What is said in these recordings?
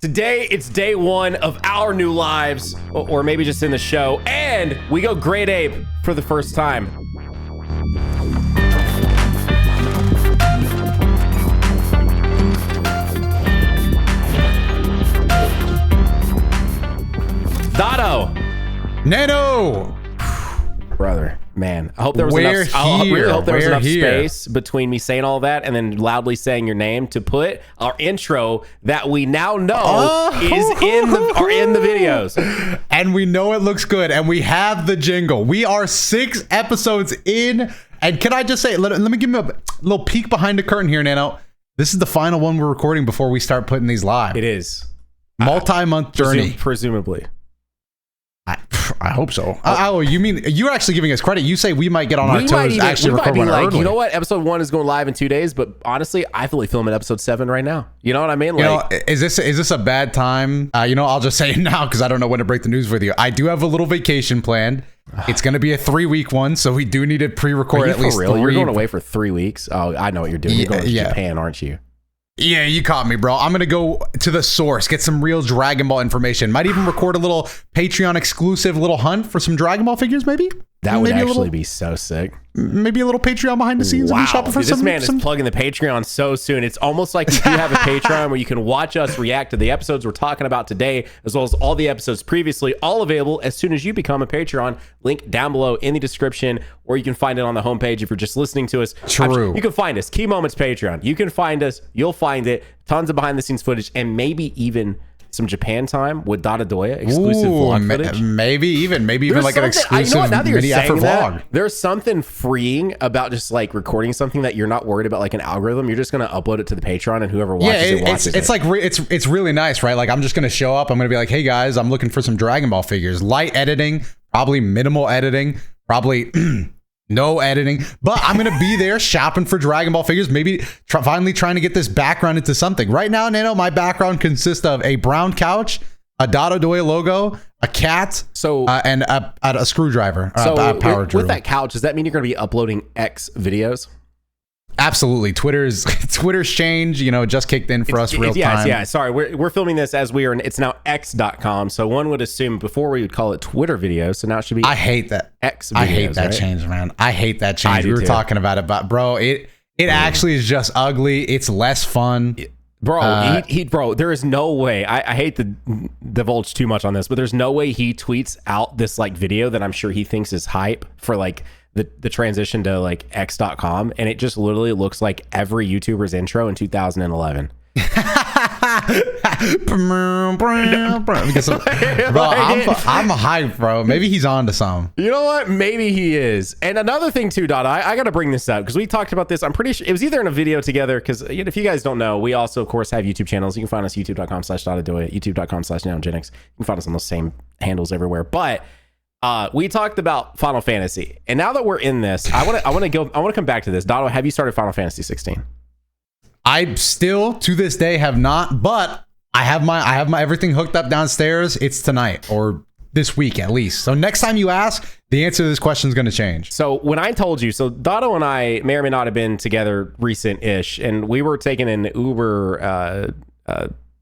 Today, it's day one of our new lives, or maybe just in the show, and we go Great Ape for the first time. Doto! Nano! Brother, man, I hope there was We're enough. I really hope there was We're enough here. space between me saying all that and then loudly saying your name to put our intro that we now know is in the videos. And we know it looks good, and we have the jingle. We are 6 episodes in, and can I just say, let me give you a little peek behind the curtain here, Nano. This is the final one we're recording before we start putting these live. It is. Multi-month journey. Presumably. I hope so. Oh, you mean you're actually giving us credit? You say we might get on our toes. Actually, record one early. You know what? Episode 1 is going live in 2 days, but honestly, I feel like filming episode 7 right now. You know what I mean? Like, is this a bad time? I'll just say it now because I don't know when to break the news with you. I do have a little vacation planned. It's going to be a 3-week one, so we do need to pre-record at least 3. You're going away for 3 weeks? Oh, I know what you're doing. You're going to Japan, aren't you? Yeah, you caught me, bro. I'm going to go to the source, get some real Dragon Ball information. Might even record a little Patreon exclusive little hunt for some Dragon Ball figures, maybe? That would actually be so sick. Maybe a little Patreon behind the scenes. Wow, shopping for this man is plugging the Patreon so soon. It's almost like you do have a Patreon where you can watch us react to the episodes we're talking about today, as well as all the episodes previously, all available as soon as you become a Patreon. Link down below in the description, or you can find it on the homepage if you're just listening to us. True. You can find us, Key Moments Patreon. You can find us. You'll find it. Tons of behind the scenes footage, and maybe even some Japan time with DotoDoya exclusive vlog footage. Maybe even like an exclusive mini after vlog. There's something freeing about just like recording something that you're not worried about like an algorithm. You're just going to upload it to the Patreon, and whoever watches it watches it. It's like it's really nice, right? Like I'm just going to show up. I'm going to be like, hey guys, I'm looking for some Dragon Ball figures. Light editing, probably minimal editing, probably no editing, but I'm going to be there shopping for Dragon Ball figures, maybe finally trying to get this background into something. Right now, Nano, my background consists of a brown couch, a DotoDoya logo, a cat, and a screwdriver, a power drill. With that couch, does that mean you're going to be uploading X videos? Absolutely. Twitter's change, just kicked in for us real time. Yeah. Sorry, we're filming this as we are. It's now X.com. So one would assume before we would call it Twitter videos. So now it should be. I hate that. X videos, I hate that change, man. I hate that change. We were talking about it, but bro, it actually is just ugly. It's less fun. Bro, bro, there is no way. I hate to divulge too much on this, but there's no way he tweets out this like video that I'm sure he thinks is hype for like the transition to like X.com, and it just literally looks like every YouTuber's intro in 2011. Because, bro, I'm hyped, bro. Maybe he's on to something. You know what? Maybe he is. And another thing too, Dot, I got to bring this up because we talked about this. I'm pretty sure it was either in a video together because if you guys don't know, we also, of course, have YouTube channels. You can find us youtube.com/DotoDoya, youtube.com/Nanogenix. You can find us on those same handles everywhere. But we talked about Final Fantasy, and now that we're in this, I want to come back to this. Doto, have you started Final Fantasy 16? I still to this day have not, but I have my everything hooked up downstairs. It's tonight or this week at least. So next time you ask, the answer to this question is going to change. So when I told you, so Doto and I may or may not have been together recent-ish, and we were taking an Uber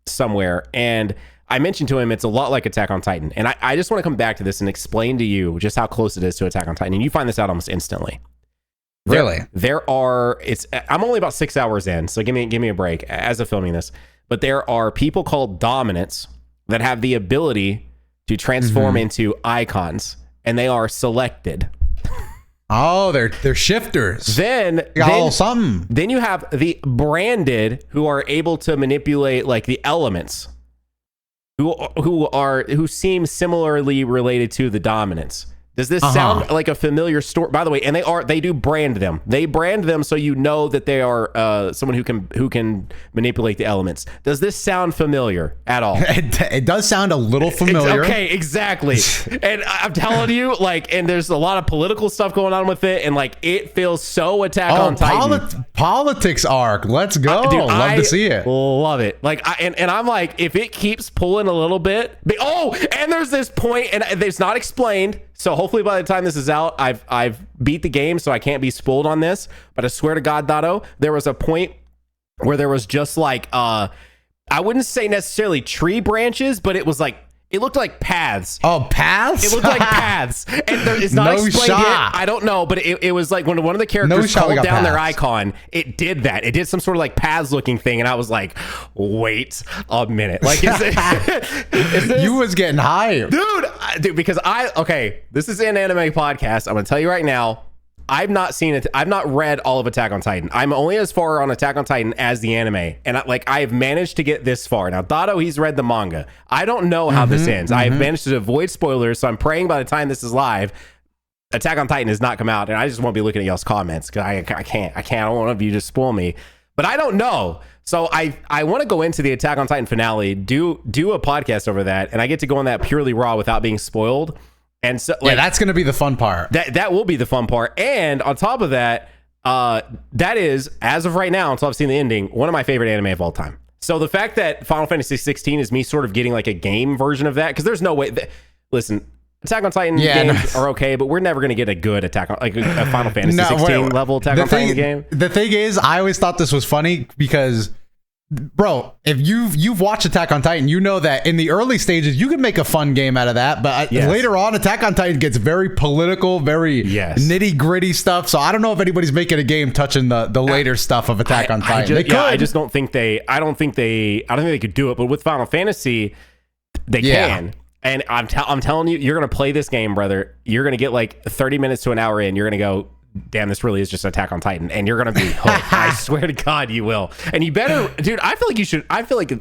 somewhere, and I mentioned to him it's a lot like Attack on Titan. And I just want to come back to this and explain to you just how close it is to Attack on Titan. And you find this out almost instantly. Really? I'm only about 6 hours in, so give me a break as of filming this. But there are people called dominants that have the ability to transform into icons, and they are selected. Oh, they're shifters. Then you have the branded who are able to manipulate like the elements. Who seem similarly related to the dominants. Does this sound like a familiar story? By the way, and they do brand them. They brand them so you know that they are someone who can manipulate the elements. Does this sound familiar at all? It does sound a little familiar. Okay, exactly. And I'm telling you, like, and there's a lot of political stuff going on with it, and like it feels so Attack on Titan. Politics arc. Let's go. Dude, love to see it. Love it. Like, and I'm like, if it keeps pulling a little bit. And there's this point, and it's not explained. So hopefully by the time this is out, I've beat the game, so I can't be spoiled on this. But I swear to God, Doto, there was a point where there was just like I wouldn't say necessarily tree branches, but it was like, it looked like paths. Oh, paths? It looked like paths. And it's not No explained shot. yet. I don't know, but it was like when one of the characters shot we called got down their paths. icon, it did that. It did some sort of like paths looking thing. And I was like, wait a minute. Like, is this, You was getting hyped. dude, because this is an anime podcast. I'm going to tell you right now, I've not seen it. I've not read all of Attack on Titan. I'm only as far on Attack on Titan as the anime. And I've managed to get this far. Now, Doto, he's read the manga. I don't know how this ends. I've managed to avoid spoilers. So I'm praying by the time this is live, Attack on Titan has not come out. And I just won't be looking at y'all's comments because I can't. I don't want you to spoil me. But I don't know. So I want to go into the Attack on Titan finale, do a podcast over that. And I get to go on that purely raw without being spoiled. And so, like, Yeah, that's going to be the fun part. that will be the fun part. And on top of that, that is, as of right now, until I've seen the ending, one of my favorite anime of all time. So the fact that Final Fantasy 16 is me sort of getting like a game version of that, because there's no way listen, Attack on Titan games are okay, but we're never going to get a good Attack on, like a Final Fantasy 16 level Attack on Titan game. The thing is, I always thought this was funny because, bro, if you've watched Attack on Titan, you know that in the early stages you can make a fun game out of that, but later on, Attack on Titan gets very political, very nitty gritty stuff. So I don't know if anybody's making a game touching the later stuff of Attack on Titan. I just don't think they. I don't think they could do it. But with Final Fantasy, they can. And I'm telling you, you're gonna play this game, brother. You're gonna get like 30 minutes to an hour in. You're gonna go, damn, this really is just Attack on Titan, and you're gonna be hooked. I swear to God, you will. And you better, dude. I feel like you should. I feel like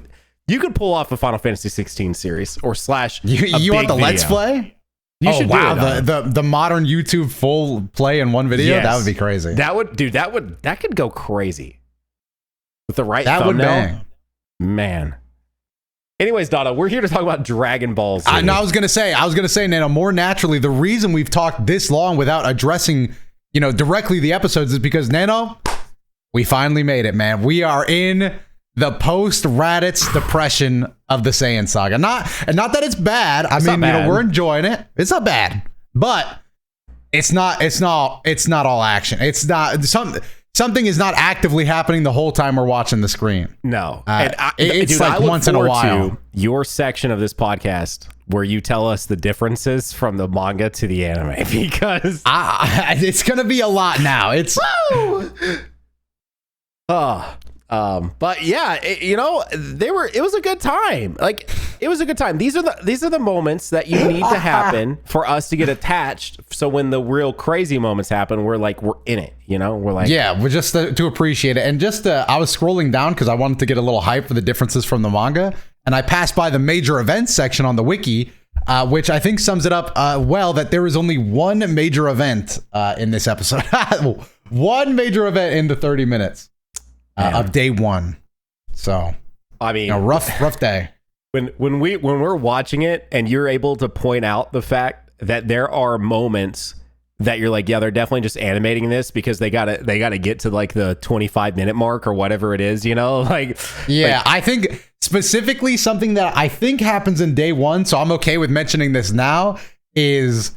you could pull off a Final Fantasy 16 series or slash. You want the Let's Play? You should do it. The modern YouTube full play in one video. Yes. That would be crazy. That could go crazy with the right that thumbnail. Would bang. Man. Anyways, Dada, we're here to talk about Dragon Ball Z. I was gonna say, Nano, more naturally, the reason we've talked this long without addressing, directly the episodes is because, Nano, we finally made it, man. We are in the post-Raditz depression of the Saiyan saga. Not that it's bad. I mean, we're enjoying it. It's not bad, but it's not all action. It's not something is not actively happening the whole time we're watching the screen. No. It's like once in a while. To your section of this podcast where you tell us the differences from the manga to the anime, because it's going to be a lot now. It's but yeah, it was a good time. Like, it was a good time. These are the moments that you need to happen for us to get attached. So when the real crazy moments happen, we're in it, we're like, we're just to appreciate it. And I was scrolling down because I wanted to get a little hype for the differences from the manga. And I passed by the major events section on the wiki, which I think sums it up well, that there is only one major event in this episode. One major event in the 30 minutes. Of day one. So, I mean, rough day. When we're watching it and you're able to point out the fact that there are moments that you're like, yeah, they're definitely just animating this because they gotta get to like the 25-minute mark or whatever it is, I think specifically something that I think happens in day one, so I'm okay with mentioning this now, is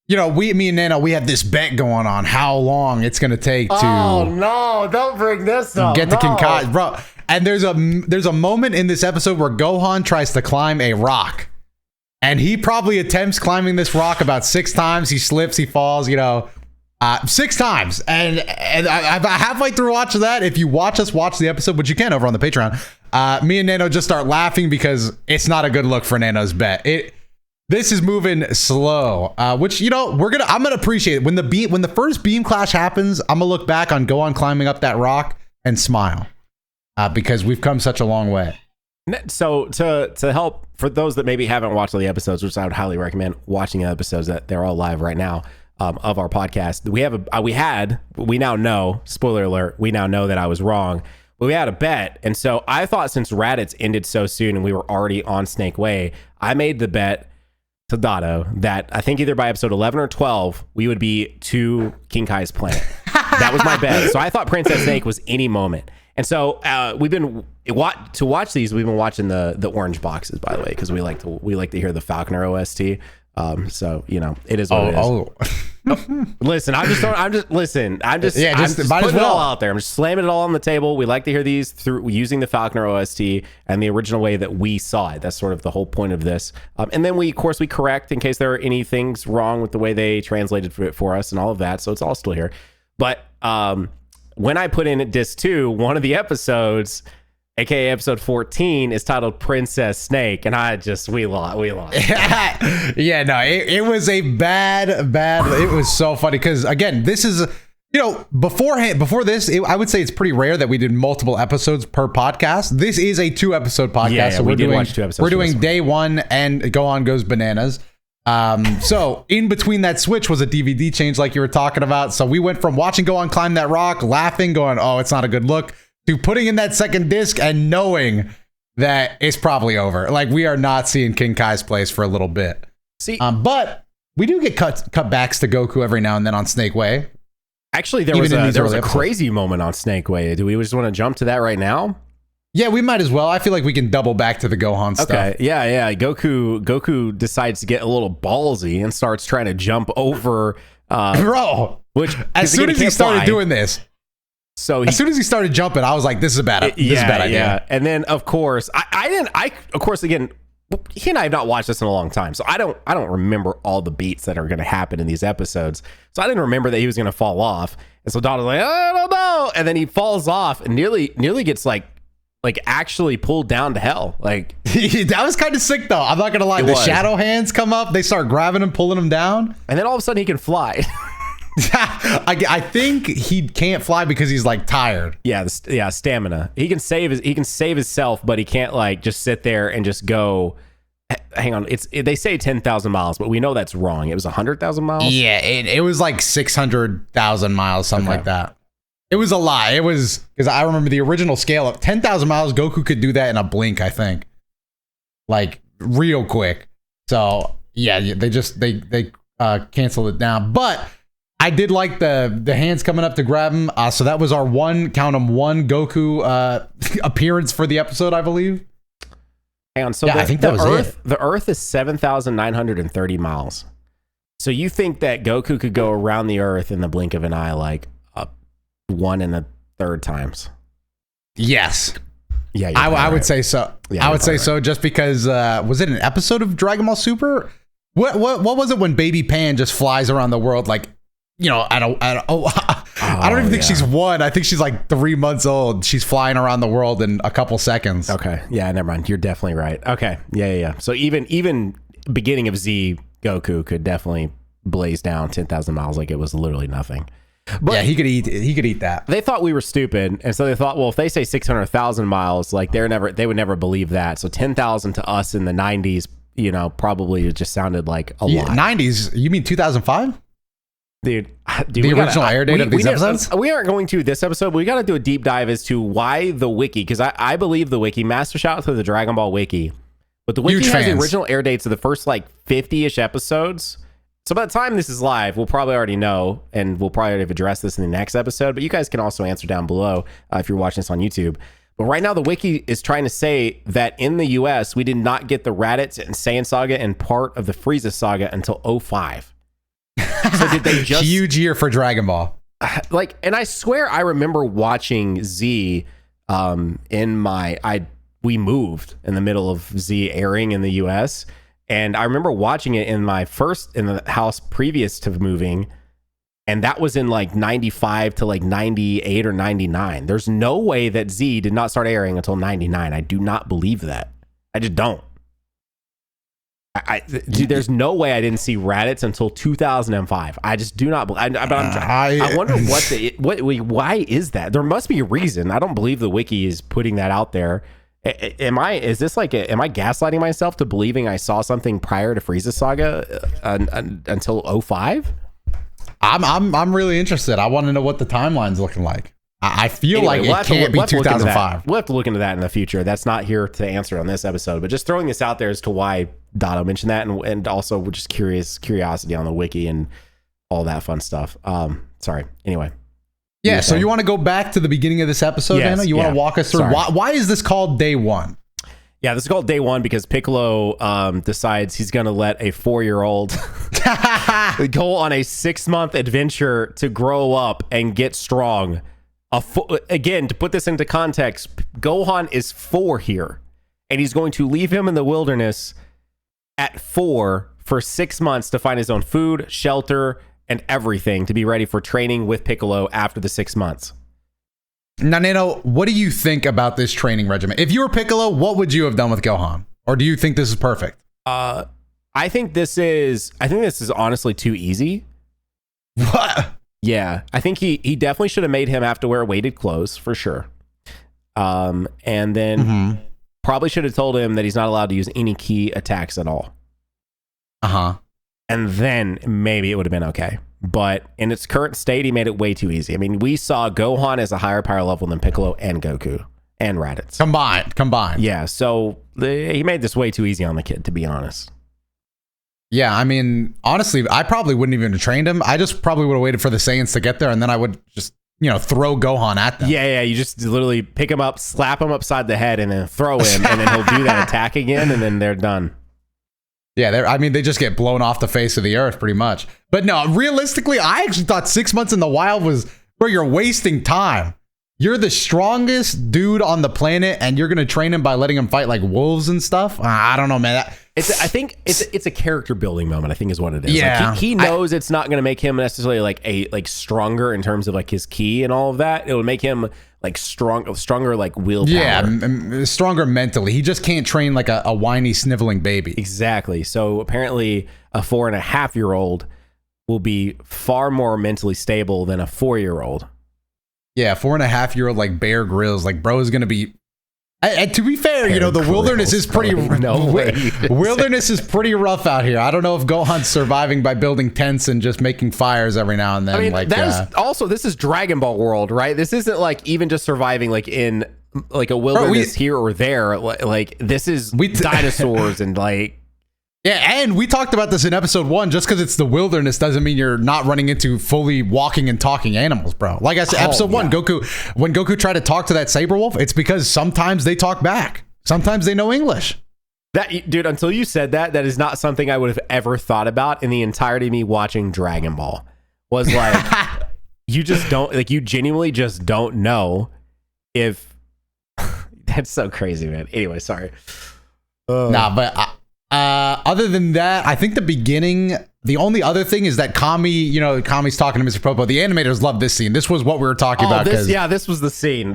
me and Nano, we have this bet going on how long it's going to take to... Oh, no, don't bring this up. Get to Kinkai. Bro, and there's a moment in this episode where Gohan tries to climb a rock. And he probably attempts climbing this rock about 6 times. He slips, he falls, 6 times. And I halfway through watching that, if you watch the episode, which you can over on the Patreon, me and Nano just start laughing because it's not a good look for Nano's bet. This is moving slow, which I'm gonna appreciate it. When the first beam clash happens, I'm gonna look back on Gohan climbing up that rock and smile, because we've come such a long way. So to help for those that maybe haven't watched the episodes, which I would highly recommend watching the episodes, that they're all live right now of our podcast. We now know, spoiler alert, we now know that I was wrong. But we had a bet, and so I thought since Raditz ended so soon and we were already on Snake Way, I made the bet to Dato that I think either by episode 11 or 12 we would be to King Kai's planet. That was my bet. So I thought Princess Snake was any moment. And so we've been to watch these. We've been watching the orange boxes, by the way, because we like to hear the Falconer OST. So it is what it is. Listen, I'm just might as putting it all well out there. I'm just slamming it all on the table. We like to hear these through using the Falconer OST and the original way that we saw it. That's sort of the whole point of this. And then we correct in case there are any things wrong with the way they translated it for us and all of that. So it's all still here. But when I put in at disc 2, one of the episodes, aka episode 14, is titled Princess Snake, and we lost. Yeah, no, it was a bad. It was so funny because again, this is, before this, I would say it's pretty rare that we did multiple episodes per podcast. This is a 2-episode podcast, Yeah, so we did watch 2 episodes. We're doing day 1 and Go On Goes Bananas. So in between that switch was a DVD change, like you were talking about. So we went from watching Go On Climb That Rock, laughing, going, "Oh, it's not a good look," to putting in that second disc and knowing that it's probably over. Like, we are not seeing King Kai's place for a little bit. See, but we do get cutbacks to Goku every now and then on Snake Way. Actually, there was a crazy moment on Snake Way. Do we just want to jump to that right now? Yeah, we might as well. I feel like we can double back to the Gohan stuff. Okay, yeah. Goku decides to get a little ballsy and starts trying to jump over. Bro, which as soon as he started doing this. So as soon as he started jumping, I was like, "This is a bad idea." Yeah. And then, of course, again, he and I have not watched this in a long time, so I don't remember all the beats that are going to happen in these episodes. So I didn't remember that he was going to fall off. And so Donald's like, "I don't know," and then he falls off and nearly gets like actually pulled down to hell. Like, that was kind of sick though. I'm not gonna lie. The shadow hands come up, they start grabbing him, pulling him down, and then all of a sudden he can fly. I think he can't fly because he's like tired. Yeah, stamina. He can save himself, but he can't like just sit there and just go. Hang on, they say 10,000 miles, but we know that's wrong. It was 100,000 miles. Yeah, it was like 600,000 miles, something like that. It was a lie. It was because I remember the original scale of 10,000 miles. Goku could do that in a blink, I think, like real quick. So yeah, they canceled it down, but I did like the hands coming up to grab him. So that was our one Goku appearance for the episode, I believe. Hang on. So yeah, I think that was it. The Earth is 7,930 miles. So you think that Goku could go around the Earth in the blink of an eye, like 1 1/3 times? Yes. Yeah, I would say so. Yeah, I would say so, just because was it an episode of Dragon Ball Super? What was it when Baby Pan just flies around the world like? I don't even think she's 1. I think she's like 3 months old. She's flying around the world in a couple seconds. Okay. Yeah, never mind. You're definitely right. Okay. Yeah. So even beginning of Z, Goku could definitely blaze down 10,000 miles like it was literally nothing. But yeah, he could eat that. They thought we were stupid, and so they thought, well, if they say 600,000 miles, like they would never believe that. So 10,000 to us in the 90s, probably it just sounded like a lot. 90s? You mean 2005? Dude, the original air date of these episodes? We aren't going to this episode, but we got to do a deep dive as to why the wiki, because I believe the wiki, master shout out to the Dragon Ball wiki, but the wiki has the original air dates of the first like 50-ish episodes. So by the time this is live, we'll probably already know, and we'll probably have addressed this in the next episode, but you guys can also answer down below if you're watching this on YouTube. But right now, the wiki is trying to say that in the US, we did not get the Raditz and Saiyan saga and part of the Frieza saga until 2005. So did they just... Huge year for Dragon Ball. Like, and I swear I remember watching Z we moved in the middle of Z airing in the US, and I remember watching it in the house previous to moving, and that was in like 95 to like 98 or 99. There's no way that Z did not start airing until 99. I do not believe that. I just don't. Dude, there's no way I didn't see Raditz until 2005. I just do not believe. I wonder why is that? There must be a reason. I don't believe the wiki is putting that out there. Am I gaslighting myself to believing I saw something prior to Frieza Saga until 2005? I'm really interested. I want to know what the timeline's looking like. I feel like it can't be 2005. We'll have to look into that in the future. That's not here to answer on this episode, but just throwing this out there as to why Doto mentioned that, and also we're just curiosity on the wiki and all that fun stuff. Sorry. Anyway. Yeah. So you want to go back to the beginning of this episode, Anna? You want to walk us through why is this called Day 1? Yeah, this is called day 1 because Piccolo decides he's going to let a 4-year-old go on a 6-month adventure to grow up and get strong. Again, to put this into context, Gohan is 4 here, and he's going to leave him in the wilderness at 4 for 6 months to find his own food, shelter, and everything to be ready for training with Piccolo after the 6 months. Now, Nano, what do you think about this training regimen? If you were Piccolo, what would you have done with Gohan? Or do you think this is perfect? I think this is honestly too easy. What? Yeah, I think he definitely should have made him have to wear weighted clothes for sure. And then probably should have told him that he's not allowed to use any key attacks at all. And then maybe it would have been okay. But in its current state, he made it way too easy. I mean, we saw Gohan as a higher power level than Piccolo and Goku and Raditz. Combined. Yeah, so he made this way too easy on the kid, to be honest. Yeah, I mean, honestly, I probably wouldn't even have trained him. I just probably would have waited for the Saiyans to get there, and then I would just, throw Gohan at them. Yeah, you just literally pick him up, slap him upside the head, and then throw him, and then he'll do that attack again, and then they're done. Yeah, they just get blown off the face of the earth pretty much. But no, realistically, I actually thought 6 months in the wild was where you're wasting time. You're the strongest dude on the planet, and you're going to train him by letting him fight like wolves and stuff? I don't know, man. I think it's a character building moment, I think is what it is. Yeah. Like he knows it's not going to make him necessarily like stronger in terms of like his ki and all of that. It would make him like stronger like willpower. Yeah, stronger mentally. He just can't train like a whiny, sniveling baby. Exactly. So apparently a 4.5-year-old will be far more mentally stable than a 4-year-old. Yeah, 4.5-year-old like Bear Grylls. Like, bro is going to be... And to be fair, the wilderness is pretty... Wilderness is pretty rough out here. I don't know if Gohan's surviving by building tents and just making fires every now and then. I mean, this is Dragon Ball world, right? This isn't like even just surviving like in like a wilderness here or there. Like this is dinosaurs and like... Yeah, and we talked about this in episode 1. Just because it's the wilderness doesn't mean you're not running into fully walking and talking animals, bro. Like I said, episode 1, when Goku tried to talk to that saber wolf, it's because sometimes they talk back. Sometimes they know English. That, dude, until you said that is not something I would have ever thought about in the entirety of me watching Dragon Ball. Was like, you genuinely just don't know if... That's so crazy, man. Anyway, sorry. Nah, but... other than that, I think the only other thing is that Kami's talking to Mr. Popo. The animators love this scene. This was what we were talking about. This was the scene.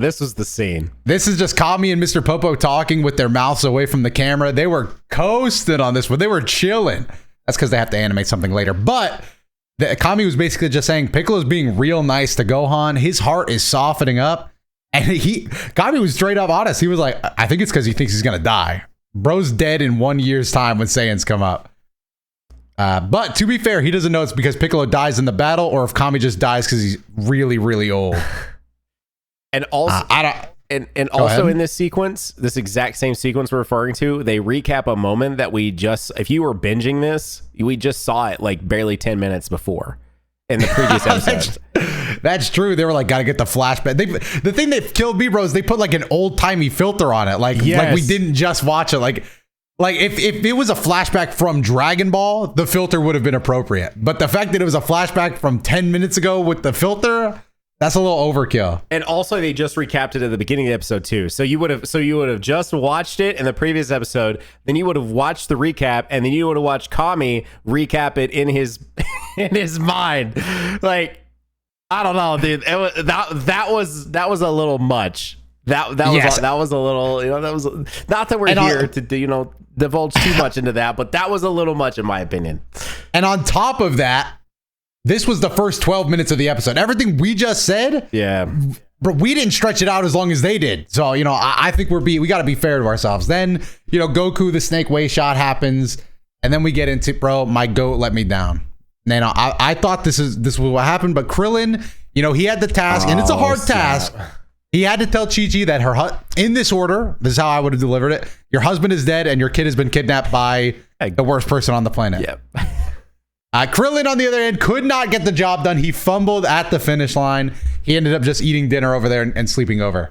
This is just Kami and Mr. Popo talking with their mouths away from the camera. They were coasting on this one. They were chilling. That's because they have to animate something later. But Kami was basically just saying Piccolo's being real nice to Gohan. His heart is softening up. And Kami was straight up honest. He was like, I think it's because he thinks he's going to die. Bro's dead in 1 year's time when Saiyans come up. But to be fair, he doesn't know it's because Piccolo dies in the battle or if Kami just dies because he's really, really old. And also, also in this sequence, this exact same sequence we're referring to, they recap a moment that if you were binging this, we just saw it like barely 10 minutes before in the previous episode. That's true. They were like, gotta get the flashback. The thing that killed me, bro, is they put like an old timey filter on it. Like we didn't just watch it. Like if it was a flashback from Dragon Ball, the filter would have been appropriate. But the fact that it was a flashback from 10 minutes ago with the filter, that's a little overkill. And also they just recapped it at the beginning of the episode too. So you would have just watched it in the previous episode, then you would have watched the recap, and then you would have watched Kami recap it in his mind. Like, I don't know, dude. That was a little much. That was a little, that was not that we're here to do, divulge too much into that, but that was a little much in my opinion. And on top of that, this was the first 12 minutes of the episode. Everything we just said, but we didn't stretch it out as long as they did. So, I think we got to be fair to ourselves. Then, Goku, the snake way shot happens, and then we get into, bro, my goat let me down. Now, I thought this was what happened, but Krillin, he had the task, and it's a hard task. He had to tell Chi-Chi that in this order, this is how I would have delivered it. Your husband is dead, and your kid has been kidnapped by the worst person on the planet. Yep. Krillin, on the other hand, could not get the job done. He fumbled at the finish line. He ended up just eating dinner over there and sleeping over.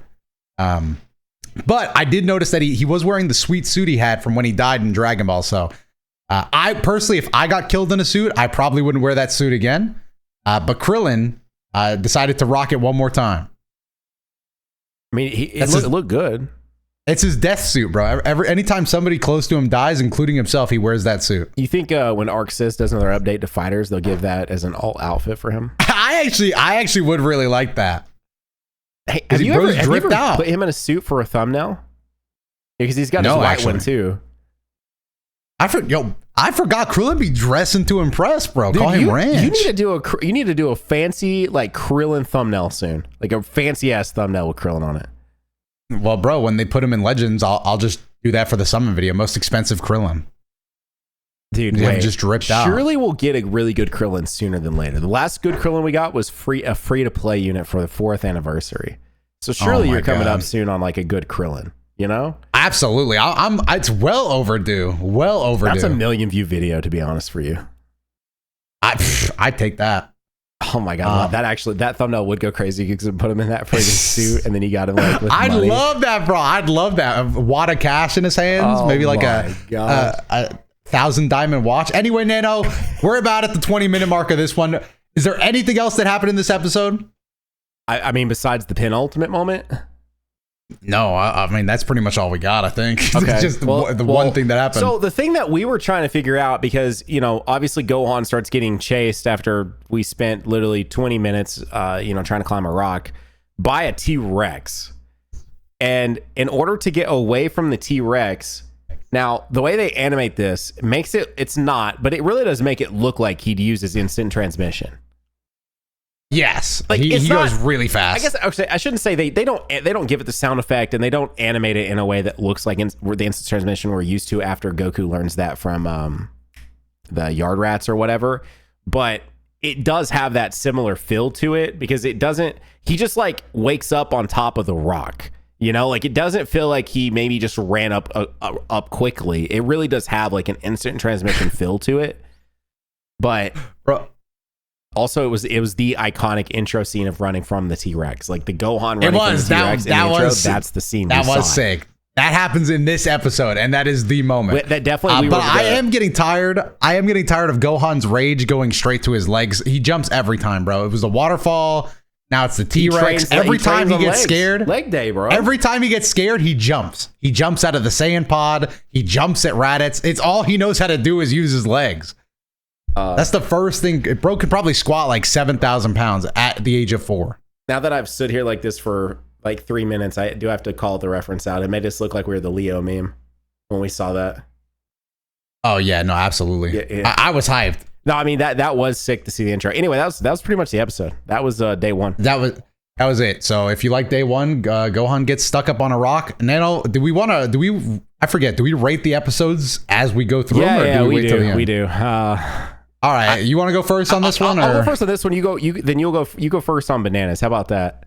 But I did notice that he was wearing the sweet suit he had from when he died in Dragon Ball. So I personally, if I got killed in a suit, I probably wouldn't wear that suit again. But Krillin decided to rock it one more time. I mean, it looked good. It's his death suit, bro. Anytime somebody close to him dies, including himself, he wears that suit. You think when Arc Sys does another update to fighters, they'll give that as an alt outfit for him? I actually would really like that. Hey, have you ever put him in a suit for a thumbnail? Because he's got his white one too. I forgot Krillin be dressing to impress, bro. Dude, Call him Ranch. You need to do a fancy like Krillin thumbnail soon, like a fancy ass thumbnail with Krillin on it. Well, bro, when they put him in Legends, I'll just do that for the summon video. Most expensive Krillin. Dude, just dripped out. Surely we'll get a really good Krillin sooner than later. The last good Krillin we got was a free to play unit for the 4th anniversary. So surely you're coming up soon on like a good Krillin, you know? Absolutely. It's well overdue. Well overdue. That's a 1 million view video, to be honest, for you. I'd take that. Oh my god, that thumbnail would go crazy because it put him in that freaking suit, and then he got him like with I'd money. love that, bro. I'd love that. A wad of cash in his hands, maybe like a 1,000 diamond watch. Anyway, Nano, we're about at the 20-minute mark of this one. Is there anything else that happened in this episode? I mean, besides the penultimate moment. No, I mean, that's pretty much all we got, I think. Okay. It's just the one thing that happened. So the thing that we were trying to figure out, because, you know, obviously Gohan starts getting chased after we spent literally 20 minutes, trying to climb a rock by a T-Rex. And in order to get away from the T-Rex, now, the way they animate this makes it's not, but it really does make it look like he'd use his instant transmission. Yes, like he goes really fast. I guess actually, I shouldn't say they don't give it the sound effect, and they don't animate it in a way that looks like the instant transmission we're used to after Goku learns that from the Yard Rats or whatever. But it does have that similar feel to it because it doesn't. He just like wakes up on top of the rock, you know. Like it doesn't feel like he maybe just ran up quickly. It really does have like an instant transmission feel to it, but. Bro. Also, it was the iconic intro scene of running from the T-Rex, like the Gohan running from the T-Rex. That's the scene. That was sick. That happens in this episode, and that is the moment. That definitely. But I am getting tired. I am getting tired of Gohan's rage going straight to his legs. He jumps every time, bro. It was the waterfall. Now it's the T-Rex. Every time he gets scared, leg day, bro. Every time he gets scared, he jumps. He jumps out of the Saiyan pod. He jumps at Raditz. It's all he knows how to do is use his legs. That's the first thing. Bro could probably squat like 7,000 pounds at the age of 4. Now that I've stood here like this for like 3 minutes, I do have to call the reference out. It made us look like we were the Leo meme when we saw that. Oh yeah, no, absolutely. Yeah. I was hyped. No, I mean that was sick to see the intro. Anyway, that was pretty much the episode. That was day 1. That was it. So if you like day 1, Gohan gets stuck up on a rock. Nano, do we rate the episodes as we go through them, or do we wait till the end? We do. All right, you want to go first on this one? I'll go first on this one. You go first on bananas. How about that?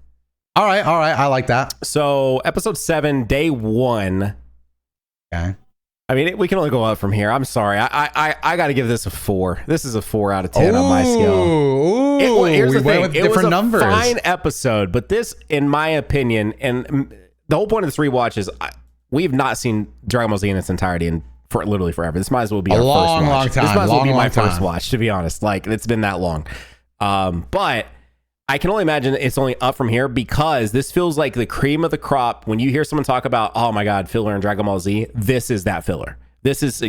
All right. I like that. So episode 7, day 1. Okay. I mean, we can only go up from here. I'm sorry. I got to give this a 4. This is a 4 out of 10 on my scale. Here's the thing. It was a fine episode, but this, in my opinion, and the whole point of this rewatch is we've not seen Dragon Ball Z in its entirety for literally forever. This might as well be our first watch. Long time. This might as well be my first watch, to be honest. Like, it's been that long. But I can only imagine it's only up from here because this feels like the cream of the crop. When you hear someone talk about, oh my God, filler in Dragon Ball Z, this is that filler. This is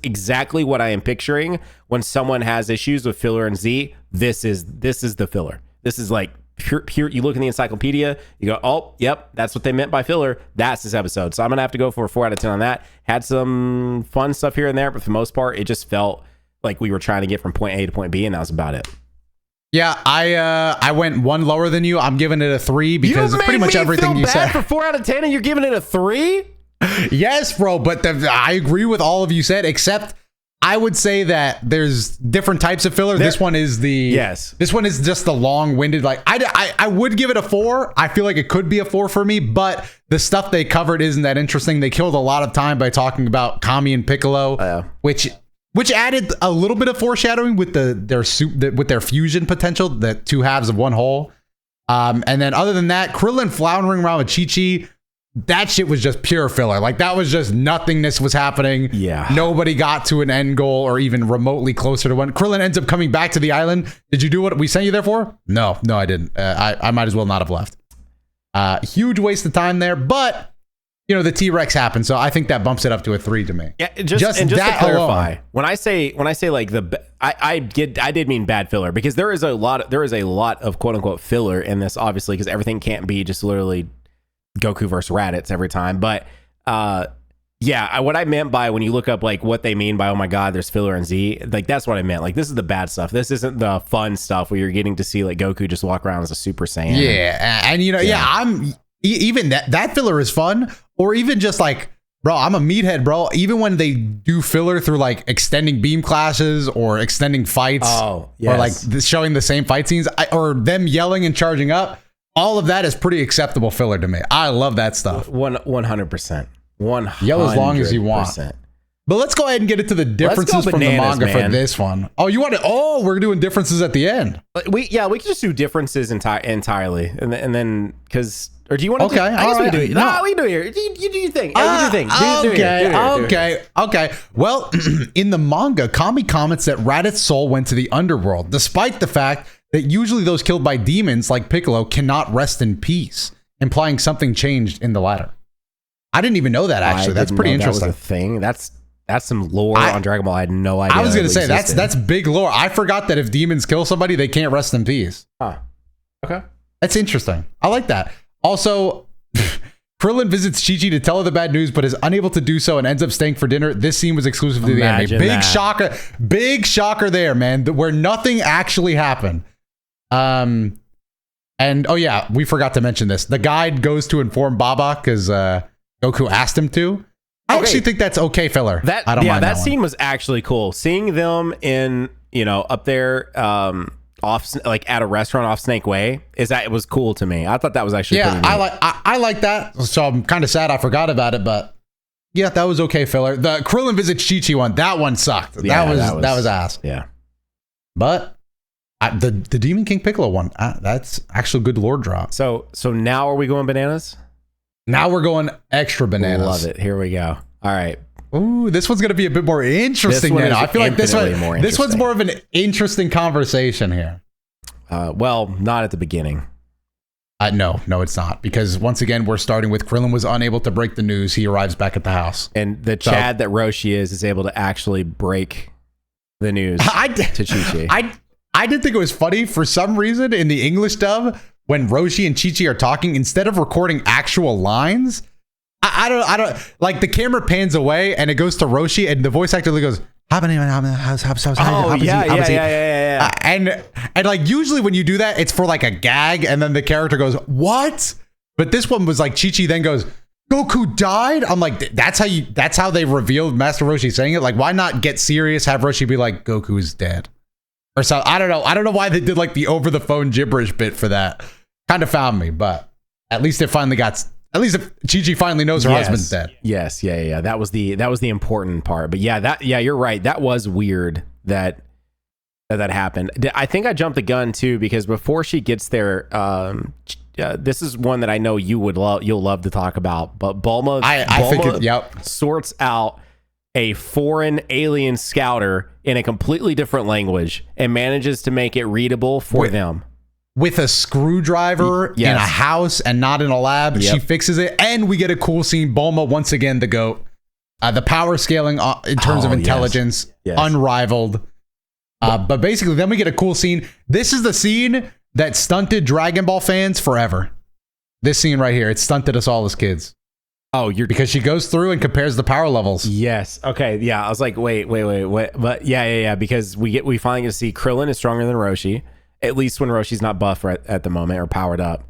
exactly what I am picturing when someone has issues with filler in Z. This is the filler. This is like pure. You look in the encyclopedia, you go, oh, yep, that's what they meant by filler. That's this episode. So I'm gonna have to go for a 4 out of 10 on that. Had some fun stuff here and there, but for the most part, it just felt like we were trying to get from point A to point B, and that was about it. Yeah, I went 1 lower than you. I'm giving it a 3 because pretty much everything you said. For 4 out of 10, and you're giving it a 3? Yes, bro. But I agree with all of you said, except I would say that there's different types of filler. This one is This one is just the long-winded. Like I would give it a 4. I feel like it could be a 4 for me, but the stuff they covered isn't that interesting. They killed a lot of time by talking about Kami and Piccolo, which added a little bit of foreshadowing with their fusion potential, the 2 halves of one whole. And then other than that, Krillin floundering around with Chi-Chi. that shit was just pure filler. Like that was just nothingness was happening. Yeah. Nobody got to an end goal or even remotely closer to one. Krillin ends up coming back to the island. Did you do what we sent you there for? No, I didn't. I might as well not have left. Huge waste of time there, but you know, the T-Rex happened, so I think that bumps it up to a 3 to me. Yeah, just to clarify, alone, when I say like I did mean bad filler, because there is a lot of quote unquote filler in this, obviously, because everything can't be just literally Goku versus Raditz every time. But yeah, what I meant by when you look up like what they mean by, oh my god, there's filler in Z, like that's what I meant. Like this is the bad stuff. This isn't the fun stuff where you're getting to see like Goku just walk around as a Super Saiyan. Yeah, and you know, I'm even that filler is fun. Or even just like, bro, I'm a meathead, bro. Even when they do filler through like extending beam clashes or extending fights, or like showing the same fight scenes, or them yelling and charging up, all of that is pretty acceptable filler to me. I love that stuff. 100%. Yell as long as you want. But let's go ahead and get into the differences from the manga for this one. Oh, you want to? Oh, we're doing differences at the end. We can just do differences entirely, and then because. Or do you want to? Okay, I guess we do it. No, we do it here. You do your thing. Do your thing. Okay. Well, in the manga, Kami comments that Raditz soul went to the underworld, despite the fact that usually those killed by demons like Piccolo cannot rest in peace, implying something changed in the latter. I didn't even know that, actually. That's pretty interesting. That was a thing. That's some lore on Dragon Ball. I had no idea. I was going to say that's big lore. I forgot that if demons kill somebody, they can't rest in peace. Huh. Okay. That's interesting. I like that. Also, Krillin visits Chi-Chi to tell her the bad news, but is unable to do so and ends up staying for dinner. This scene was exclusive to the anime. Big shocker there, man, where nothing actually happened. And oh yeah, we forgot to mention this. The guide goes to inform Baba because Goku asked him to. I actually think that's okay filler. I don't mind that scene was actually cool. Seeing them in, up there, off like at a restaurant off Snake Way, it was cool to me. I thought that was actually pretty neat. I like that. So I'm kind of sad I forgot about it, but yeah, that was okay filler. The Krillin visits Chi-Chi one, that one sucked. That was ass. Yeah. But the Demon King Piccolo one, that's actually a good lore drop. So now are we going bananas? Now we're going extra bananas. Love it. Here we go. All right. Ooh, this one's going to be a bit more interesting now. I feel like this one's more of an interesting conversation here. Well, not at the beginning. No, it's not. Because once again, we're starting with Krillin was unable to break the news. He arrives back at the house. And the Chad that Roshi is able to actually break the news to Chi-Chi. I did think it was funny for some reason in the English dub when Roshi and Chi-Chi are talking, instead of recording actual lines, I don't like the camera pans away and it goes to Roshi and the voice actor goes, yeah. And like usually when you do that, it's for like a gag and then the character goes, what? But this one was like Chi-Chi then goes, Goku died? I'm like, that's how they revealed Master Roshi saying it. Like, why not get serious? Have Roshi be like, Goku's dead. Or so I don't know why they did like the over the phone gibberish bit for that. Kind of found me, but at least if Chi-Chi finally knows her husband's dead. Yes, yeah. That was the important part. But yeah, you're right. That was weird that happened. I think I jumped the gun too, because before she gets there, this is one that I know you'll love to talk about. But Bulma, sorts out a foreign alien scouter in a completely different language and manages to make it readable for them. With a screwdriver in a house and not in a lab. She fixes it. And we get a cool scene. Bulma, once again, the GOAT. The power scaling in terms of intelligence, unrivaled. But basically, then we get a cool scene. This is the scene that stunted Dragon Ball fans forever. This scene right here. It stunted us all as kids. Oh, because she goes through and compares the power levels. Yes. Okay. Yeah. I was like, wait. But yeah. Because we finally get to see Krillin is stronger than Roshi. At least when Roshi's not buff at the moment or powered up.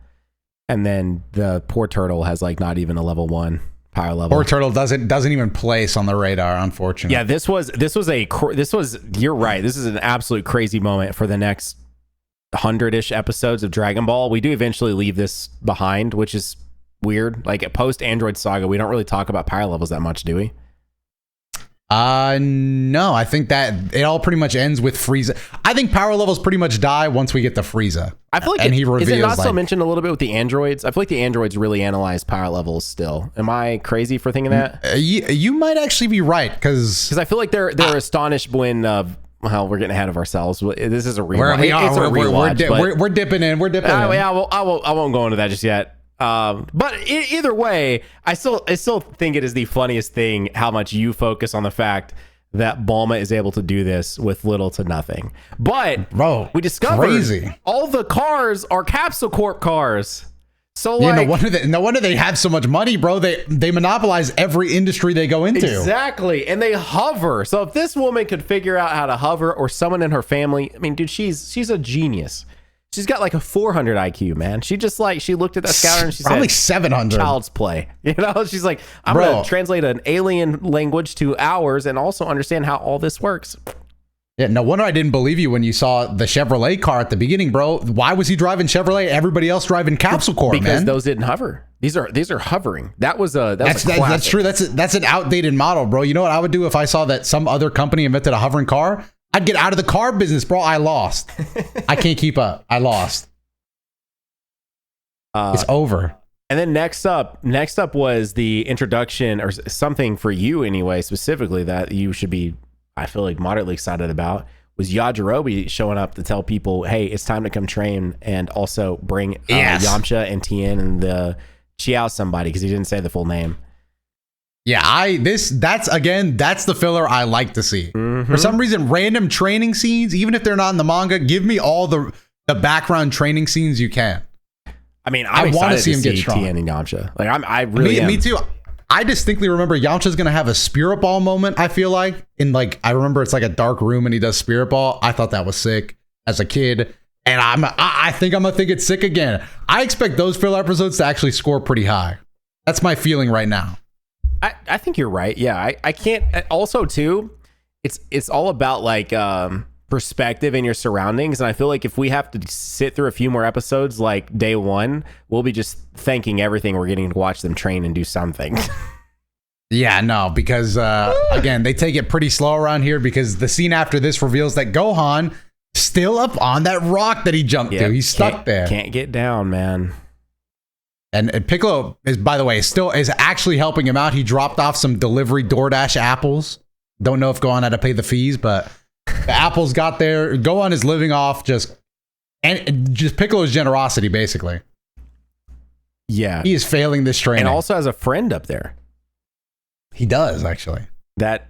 And then the poor turtle has like not even a level 1 power level. Poor turtle doesn't even place on the radar, unfortunately. Yeah, you're right. This is an absolute crazy moment for the next 100-ish episodes of Dragon Ball. We do eventually leave this behind, which is weird. Like post Android Saga, we don't really talk about power levels that much, do we? No, I think that it all pretty much ends with Frieza. I think power levels pretty much die once we get to Frieza. I feel like he reveals, is it not so mentioned a little bit with the androids? I feel like the androids really analyze power levels still. Am I crazy for thinking that? You might actually be right, because I feel like they're astonished when well, we're getting ahead of ourselves. This is a rewatch. We're dipping in. We're dipping in. Yeah, I won't go into that just yet. But either way, I still think it is the funniest thing how much you focus on the fact that Bulma is able to do this with little to nothing. But bro, we discovered all the cars are Capsule Corp cars. So yeah, no wonder they have so much money, bro. They monopolize every industry they go into. Exactly, and they hover. So if this woman could figure out how to hover, or someone in her family, I mean, dude, she's a genius. She's got like a 400 IQ, man. She looked at that scouter and she probably said, 700. Child's play. You know, she's like, I'm going to translate an alien language to ours and also understand how all this works. Yeah, no wonder I didn't believe you when you saw the Chevrolet car at the beginning, bro. Why was he driving Chevrolet? Everybody else driving Capsule Corp, because those didn't hover. These are hovering. That's true. That's an outdated model, bro. You know what I would do if I saw that some other company invented a hovering car? I'd get out of the car business, bro. I lost. I can't keep up. I lost. It's over. And then next up was the introduction, or something for you anyway, specifically that you should be, I feel like, moderately excited about, was Yajirobe showing up to tell people, hey, it's time to come train, and also bring Yamcha and Tien and the Chiao somebody, because he didn't say the full name. Yeah, that's the filler I like to see. Mm-hmm. For some reason, random training scenes, even if they're not in the manga, give me all the background training scenes you can. I mean, I want to see him get strong. Tien and Yamcha. Like, I really am. Me too. I distinctly remember Yamcha's gonna have a spirit ball moment. I feel like I remember it's like a dark room and he does spirit ball. I thought that was sick as a kid, and I think I'm gonna think it's sick again. I expect those filler episodes to actually score pretty high. That's my feeling right now. I think you're right. Yeah, I can't. Also, too, it's all about like perspective in your surroundings, and I feel like if we have to sit through a few more episodes, like day one, we'll be just thanking everything we're getting to watch them train and do something. Yeah, no, because again, they take it pretty slow around here, because the scene after this reveals that Gohan still up on that rock that he jumped to. He's stuck there. Can't get down, man. And Piccolo is, by the way, is actually helping him out. He dropped off some delivery DoorDash apples. Don't know if Gohan had to pay the fees, but the apples got there. Gohan is living off just Piccolo's generosity, basically. Yeah. He is failing this training. And also has a friend up there. He does, actually. That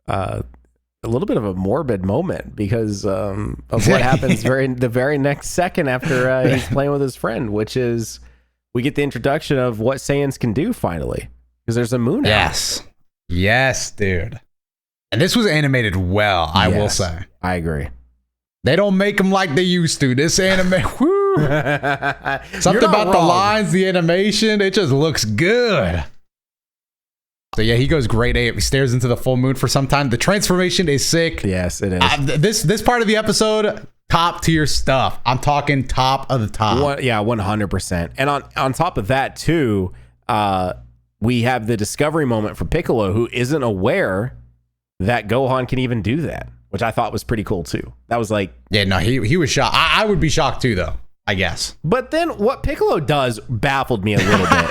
a little bit of a morbid moment, because of what happens the very next second after he's playing with his friend, which is we get the introduction of what Saiyans can do finally, because there's a moon. Yes, dude. And this was animated well, I will say. I agree. They don't make them like they used to. This anime, whoo. Something about the lines, the animation, it just looks good. So yeah, he goes grade A. He stares into the full moon for some time. The transformation is sick. Yes, it is. This part of the episode, top tier stuff. I'm talking top of the top. 100%. And on top of that too, we have the discovery moment for Piccolo, who isn't aware that Gohan can even do that, which I thought was pretty cool too. That was like, yeah, no, he was shocked. I would be shocked too, though, I guess. But then what Piccolo does baffled me a little bit.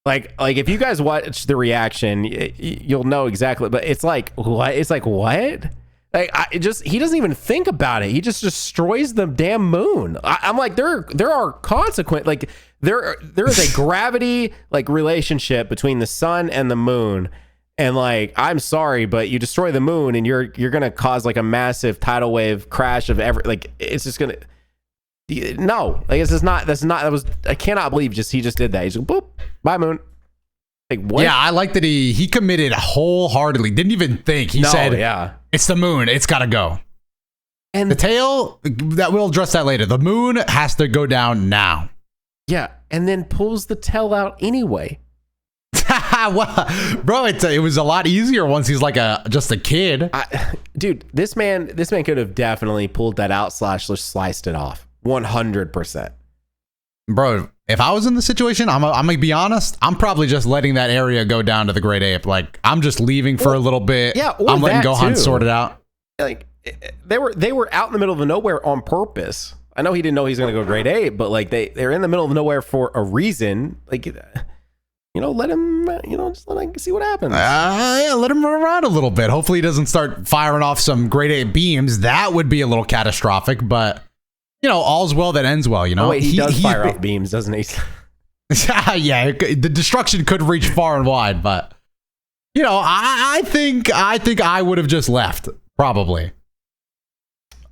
Like if you guys watch the reaction, you'll know exactly. But it's like what? It's like what? Like he doesn't even think about it. He just destroys the damn moon. I'm like, there are consequences. Like there is a gravity like relationship between the sun and the moon. And like, I'm sorry, but you destroy the moon and you're gonna cause like a massive tidal wave crash of it's just gonna. No, like I cannot believe he just did that. He's like, boop, bye moon. Like what? Yeah, I like that he committed wholeheartedly. Didn't even think. He said, "Yeah, it's the moon. It's got to go." And the tail, that we'll address that later. The moon has to go down now. Yeah, and then pulls the tail out anyway. Well, bro, it was a lot easier once he's like just a kid. Dude, this man could have definitely pulled that out / sliced it off. 100%. Bro, if I was in the situation, I'm gonna be honest, I'm probably just letting that area go down to the Great Ape. Like, I'm just leaving for a little bit. Yeah, I'm letting Gohan too. sort it out. Like, they were out in the middle of nowhere on purpose. I know he didn't know he's going to go Great Ape, but like they're in the middle of nowhere for a reason. Like, let him, just let him see what happens. Yeah, let him run around a little bit. Hopefully he doesn't start firing off some Great Ape beams. That would be a little catastrophic, but all's well that ends well, Oh, wait, he does fire off beams, doesn't he? Yeah, the destruction could reach far and wide, but I think I would have just left, probably.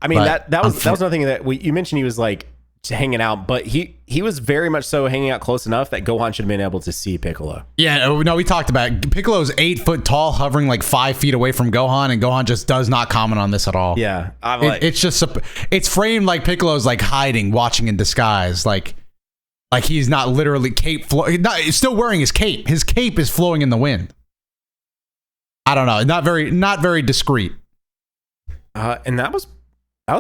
I mean, that was another thing that you mentioned. He was like hanging out, but he was very much so hanging out close enough that Gohan should have been able to see Piccolo. Yeah, no, we talked about it. Piccolo's 8 foot tall, hovering like 5 feet away from Gohan, and Gohan just does not comment on this at all. Yeah, it's framed like Piccolo's like hiding, watching in disguise, like he's not literally he's still wearing his cape. His cape is flowing in the wind. I don't know, not very discreet. And that was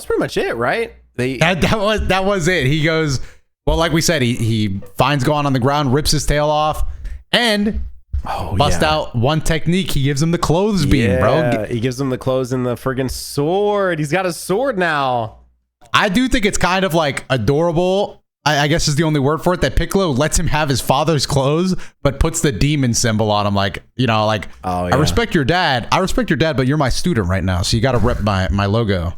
pretty much it, right? That was it. He goes, well, like we said, he finds Gohan on the ground, rips his tail off, and busts out one technique. He gives him the clothes beam, bro. He gives him the clothes and the friggin' sword. He's got a sword now. I do think it's kind of like adorable, I guess is the only word for it, that Piccolo lets him have his father's clothes, but puts the demon symbol on him. Like, I respect your dad. But you're my student right now, so you got to rep my logo.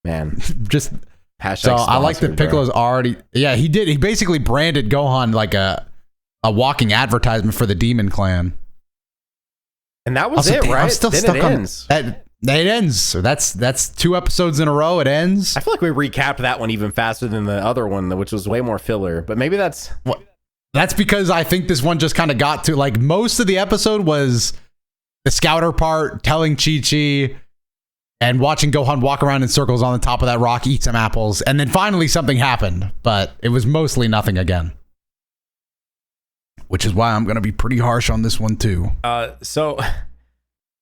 Man, just hashtag so I like that Piccolo's already. Yeah, he did. He basically branded Gohan like a walking advertisement for the Demon Clan. And that was it, right? I'm still stuck on that. It ends. So that's 2 episodes in a row. It ends. I feel like we recapped that one even faster than the other one, which was way more filler. But maybe that's because I think this one just kind of got to, like, most of the episode was the scouter part, telling Chi-Chi, and watching Gohan walk around in circles on the top of that rock, eat some apples, and then finally something happened, but it was mostly nothing again. Which is why I'm going to be pretty harsh on this one too. So,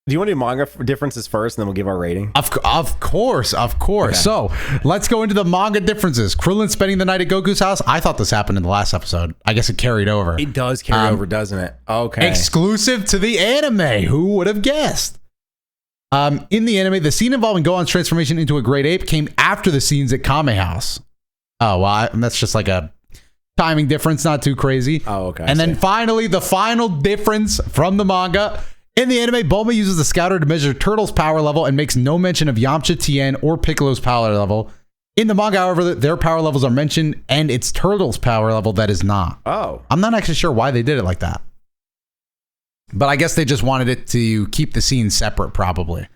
do you want to do manga differences first, and then we'll give our rating? Of course. Okay. So, let's go into the manga differences. Krillin spending the night at Goku's house. I thought this happened in the last episode. I guess it carried over. It does carry over, doesn't it? Okay. Exclusive to the anime. Who would have guessed? In the anime, the scene involving Gohan's transformation into a great ape came after the scenes at Kame House. Oh, well, that's just like a timing difference, not too crazy. Oh, okay. And then finally, the final difference from the manga. In the anime, Bulma uses the scouter to measure Turtle's power level and makes no mention of Yamcha, Tien, or Piccolo's power level. In the manga, however, their power levels are mentioned, and it's Turtle's power level that is not. Oh. I'm not actually sure why they did it like that. But I guess they just wanted it to keep the scene separate, probably.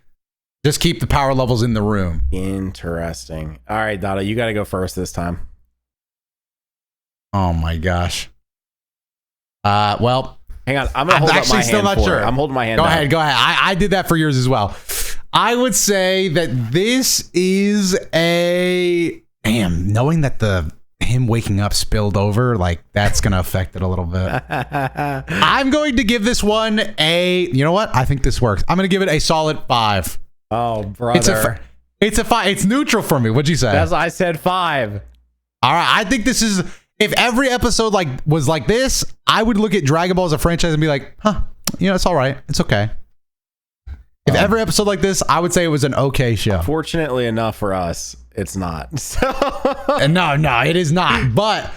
Just keep the power levels in the room. Interesting. All right, Dada, you got to go first this time. Oh, my gosh. Well, hang on. I'm going to hold up my hand. Still not sure. I'm holding my hand. Go ahead. I did that for yours as well. I would say that this is knowing that him waking up spilled over, like, that's going to affect it a little bit. I'm going to give this one you know what? I think this works. I'm going to give it a solid 5. Oh, brother. It's a 5. It's neutral for me. What'd you say? I said 5. All right. I think this is, if every episode was like this, I would look at Dragon Ball as a franchise and be like, it's all right. It's okay. If every episode like this, I would say it was an okay show. Fortunately enough for us, it's not. No, it is not. But,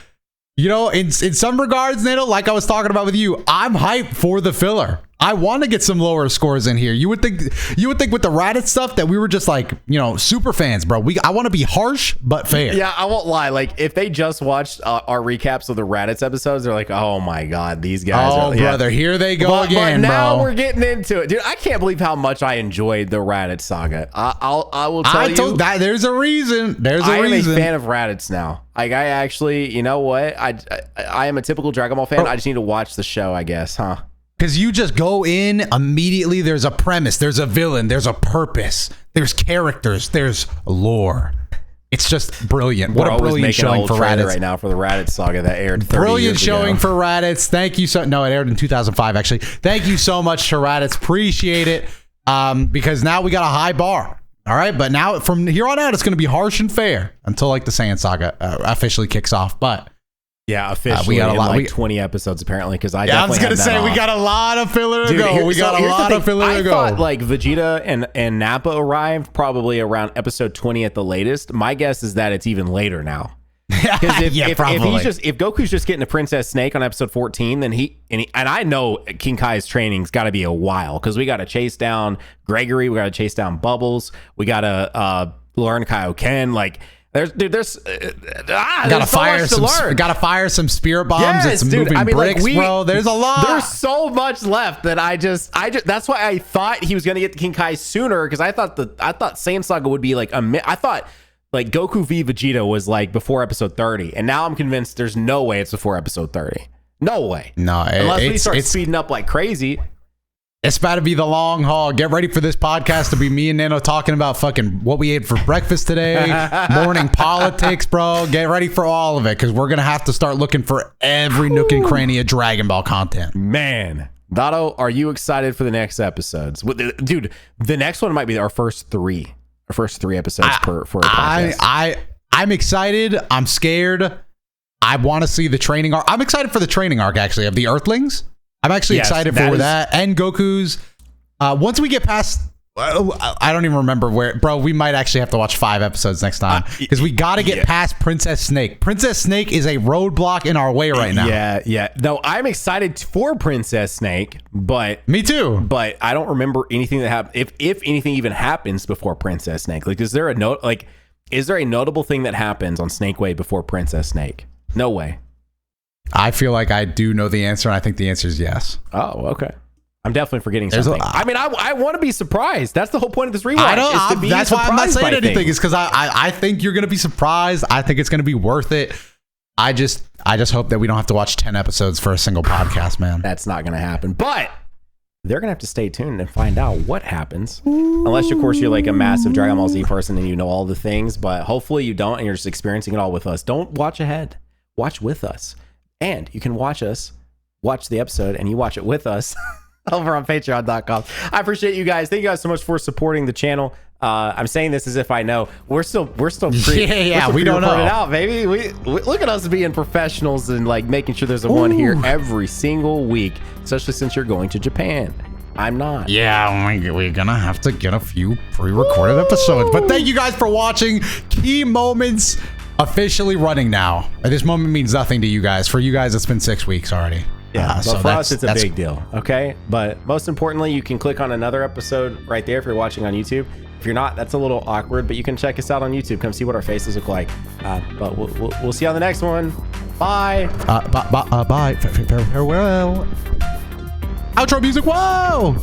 in some regards, Nato, like I was talking about with you, I'm hyped for the filler. I want to get some lower scores in here. You would think with the Raditz stuff that we were just like, super fans, bro. I want to be harsh but fair. Yeah, I won't lie. Like, if they just watched our recaps of the Raditz episodes, they're like, oh my god, these guys. Oh, brother, here they go again, but now bro. We're getting into it, dude. I can't believe how much I enjoyed the Raditz saga. I will tell you that there's a reason. I am a fan of Raditz now. Like, I actually, you know what? I am a typical Dragon Ball fan. I just need to watch the show, I guess, huh? Because you just go in immediately. There's a premise. There's a villain. There's a purpose. There's characters. There's lore. It's just brilliant. What a brilliant showing for Raditz right now for the Raditz saga that aired 30 brilliant years showing ago. For Raditz. Thank you so. No, it aired in 2005 actually. Thank you so much to Raditz. Appreciate it. Because now we got a high bar. All right, but now from here on out, it's going to be harsh and fair until like the Saiyan saga officially kicks off. But Yeah, officially. We got a lot. Like 20 episodes apparently. Because I was gonna say we got a lot of filler to go. Here's the thing. I to go. thought like Vegeta and Nappa arrived probably around episode 20 at the latest. My guess is that it's even later now. Because if Goku's just getting a Princess Snake on episode 14, then and I know King Kai's training's got to be a while because we got to chase down Gregory, we got to chase down Bubbles, we got to learn Kaioken. Like gotta fire some spirit bombs. Yes, it's moving bricks, bro. There's a lot. There's so much left that I just that's why I thought he was gonna get the King Kai sooner because I thought Saiyan Saga would be like I thought like Goku v Vegeta was like before episode 30, and now I'm convinced there's no way it's before episode 30. No way. No, unless we start speeding up like crazy. It's about to be the long haul. Get ready for this podcast to be me and Nano talking about fucking what we ate for breakfast today, morning politics, bro. Get ready for all of it because we're gonna have to start looking for every nook and cranny of Dragon Ball content. Man, Dato, are you excited for the next episodes? Dude, the next one might be our first three episodes for a podcast. I'm excited. I'm scared. I want to see the training arc. I'm excited for the training arc actually of the Earthlings. I'm actually excited for that and Goku's. Once we get past, I don't even remember where, bro. We might actually have to watch 5 episodes next time because we got to get past Princess Snake. Princess Snake is a roadblock in our way right now. Yeah. No, I'm excited for Princess Snake, but me too. But I don't remember anything that happened. If anything even happens before Princess Snake, like, is there a notable thing that happens on Snake Way before Princess Snake? No way. I feel like I do know the answer, and I think the answer is yes. Oh, okay. I'm definitely forgetting something. I want to be surprised. That's the whole point of this rewatch. That's why I'm not saying anything. Is because I think you're gonna be surprised. I think it's gonna be worth it. I just hope that we don't have to watch 10 episodes for a single podcast, man. That's not gonna happen. But they're gonna have to stay tuned and find out what happens. Unless, of course, you're like a massive Dragon Ball Z person and you know all the things. But hopefully you don't, and you're just experiencing it all with us. Don't watch ahead. Watch with us. And you can watch the episode, and you watch it with us over on patreon.com. I appreciate you guys. Thank you guys so much for supporting the channel. I'm saying this as if I know. We're still we don't know it out, baby. We look at us being professionals and like making sure there's a one here every single week, especially since you're going to Japan. I'm not. Yeah, we're gonna have to get a few pre-recorded episodes. But thank you guys for watching. Key moments officially running now. This moment means nothing to you guys. For you guys, it's been 6 weeks already. Yeah, but so for us, it's a big deal. Okay, but most importantly, you can click on another episode right there if you're watching on YouTube. If you're not, that's a little awkward, but you can check us out on YouTube. Come see what our faces look like. But we'll see you on the next one. Bye. Bye. Farewell. Outro music. Whoa.